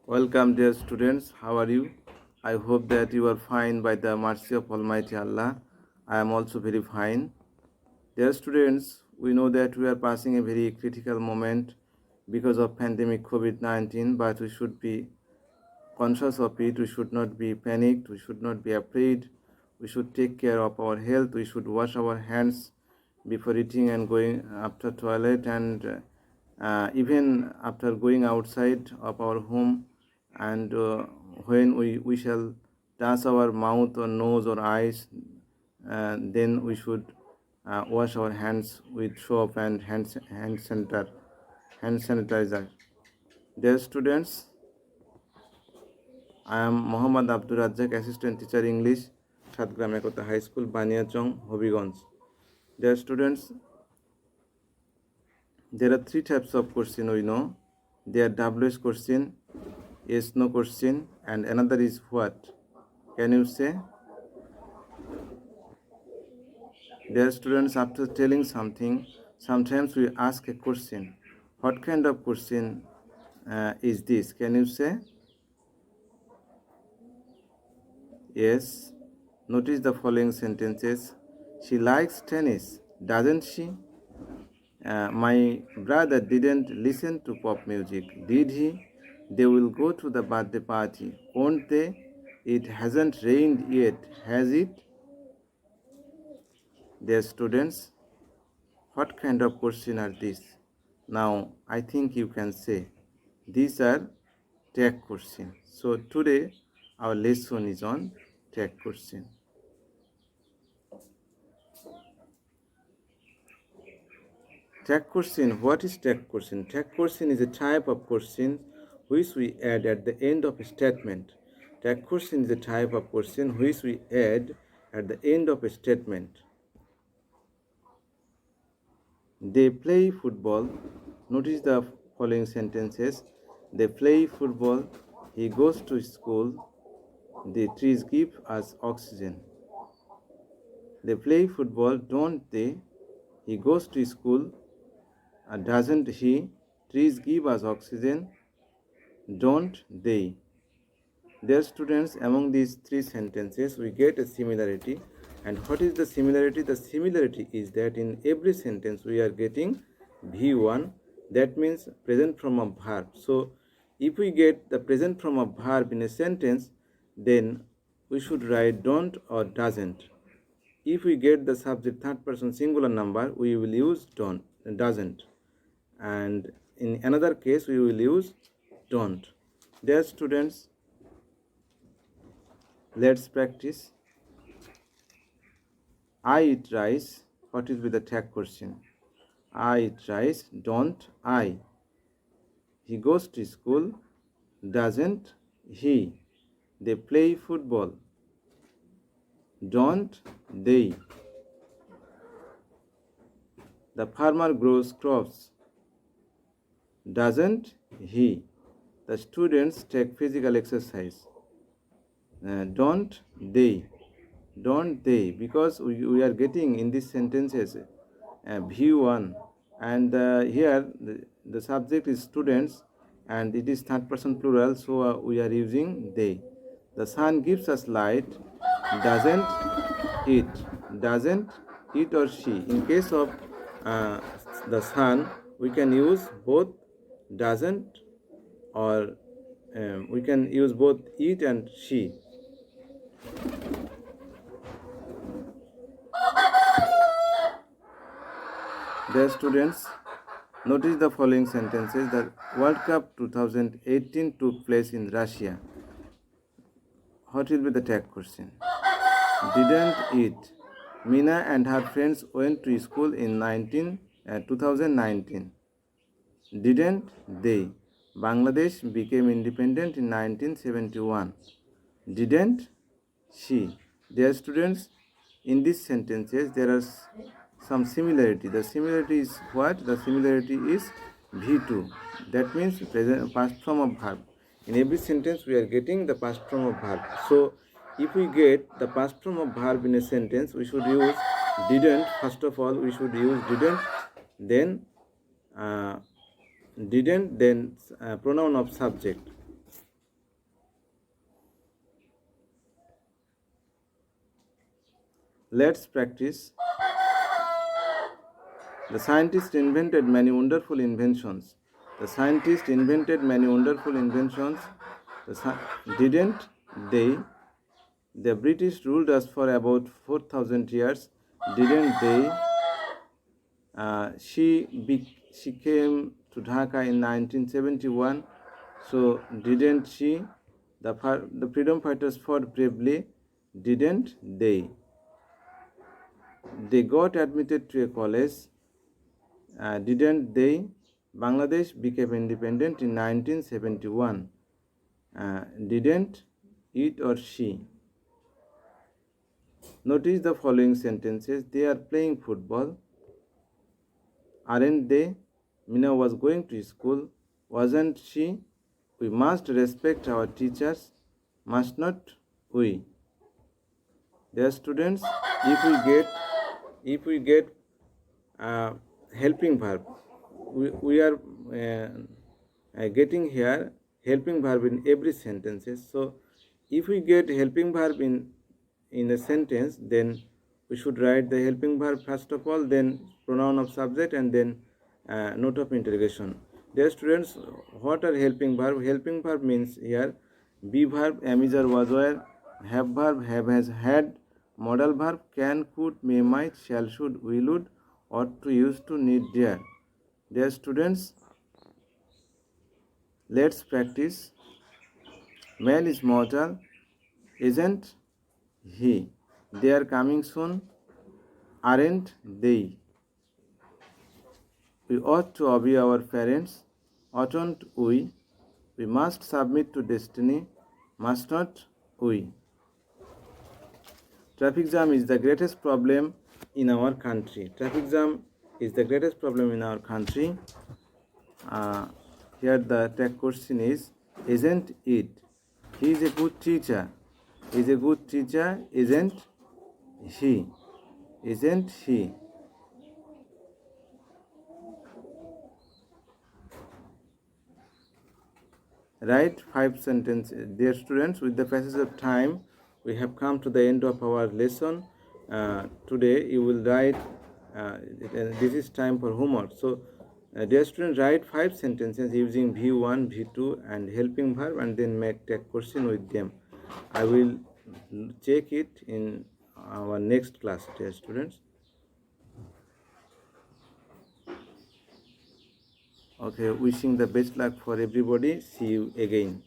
Welcome, dear students. How are you? I hope that you are fine by the mercy of Almighty Allah. I am also very fine. Dear students, we know that we are passing a very critical moment because of pandemic COVID-19, but we should be conscious of it. We should not be panicked. We should not be afraid. We should take care of our health. We should wash our hands before eating and going after toilet, and even after going outside of our home, and when we shall touch our mouth or nose or eyes, then we should wash our hands with soap and hand sanitizer. Dear students, I am Mohammad Abdul Razzaq, Assistant Teacher English, Satgram Ekota High School, Baniachong, Hobiganj. Dear students, there are three types of question we know. There are WH question, yes no question, and another is what? Can you say? Dear students, after telling something, sometimes we ask a question. What kind of question is this? Can you say? Yes. Notice the following sentences. She likes tennis, doesn't she? My brother didn't listen to pop music, did he? They will go to the birthday party, won't they? It hasn't rained yet, has it? Dear students, what kind of question are these? Now, I think you can say these are tag questions. So today, our lesson is on tag question. Tag question. What is tag question? Tag question is a type of question which we add at the end of a statement. Tag question is a type of question which we add at the end of a statement. They play football. Notice the following sentences. They play football. He goes to school. The trees give us oxygen. They play football, don't they? He goes to school. Doesn't he? Trees give us oxygen, don't they? Dear students, among these three sentences, we get a similarity. And what is the similarity? The similarity is that in every sentence we are getting V1, that means present form of verb. So if we get the present form of verb in a sentence, then we should write don't or doesn't. If we get the subject third person singular number, we will use don't, doesn't. And in another case, we will use don't. Dear students, let's practice. I eat rice. What will be the tag question? I eat rice. Don't I? He goes to school. Doesn't he? They play football. Don't they? The farmer grows crops. Doesn't he? The students take physical exercise. Don't they? Don't they? Because we are getting in these sentences V1, and here the subject is students and it is third person plural, so we are using they. The sun gives us light, doesn't it? Doesn't it or she? In case of the sun, we can use both doesn't or we can use both it and she. Dear students, notice the following sentences. The World Cup 2018 took place in Russia. What will be the tag question? Didn't it? Mina and her friends went to school in 2019. Didn't they? Bangladesh became independent in 1971. Didn't she? Dear students, in these sentences there are some similarity. The similarity is what? The similarity is V2. That means present past form of verb. In every sentence we are getting the past form of verb. So if we get the past form of verb in a sentence, we should use didn't. First of all, we should use didn't, then pronoun of subject. Let's practice. The scientist invented many wonderful inventions. The scientist invented many wonderful inventions. Didn't they? The British ruled us for about 4,000 years. Didn't they? She came to Dhaka in 1971. So didn't she? The freedom fighters fought bravely. Didn't they? They got admitted to a college. Didn't they? Bangladesh became independent in 1971. Didn't it or she? Notice the following sentences. They are playing football. Aren't they? Mina was going to school. Wasn't she? We must respect our teachers. Must not we? Dear students, if we get helping verb, we are getting here helping verb in every sentences. So if we get helping verb in a sentence, then we should write the helping verb first of all, then pronoun of subject, and then note of interrogation. Dear students, what are helping verb? Helping verb means here be verb, am, is, or was, were, have verb, have, has, had, modal verb, can, could, may, might, shall, should, will, would, ought to, used to, need, dare. Dear students, let's practice. Mail is mortal, isn't he? They are coming soon, aren't they? We ought to obey our parents, oughtn't we? We must submit to destiny, must not we? Traffic jam is the greatest problem in our country. Traffic jam is the greatest problem in our country. Here the tag question is, isn't it? He is a good teacher. He is a good teacher, isn't he? Isn't he? Write 5 sentences. Dear students, with the passage of time, we have come to the end of our lesson. Today you will write, this is time for homework. So, dear students, write 5 sentences using V1, V2 and helping verb, and then make tag question with them. I will check it in our next class, dear students. Okay, wishing the best luck for everybody. See you again.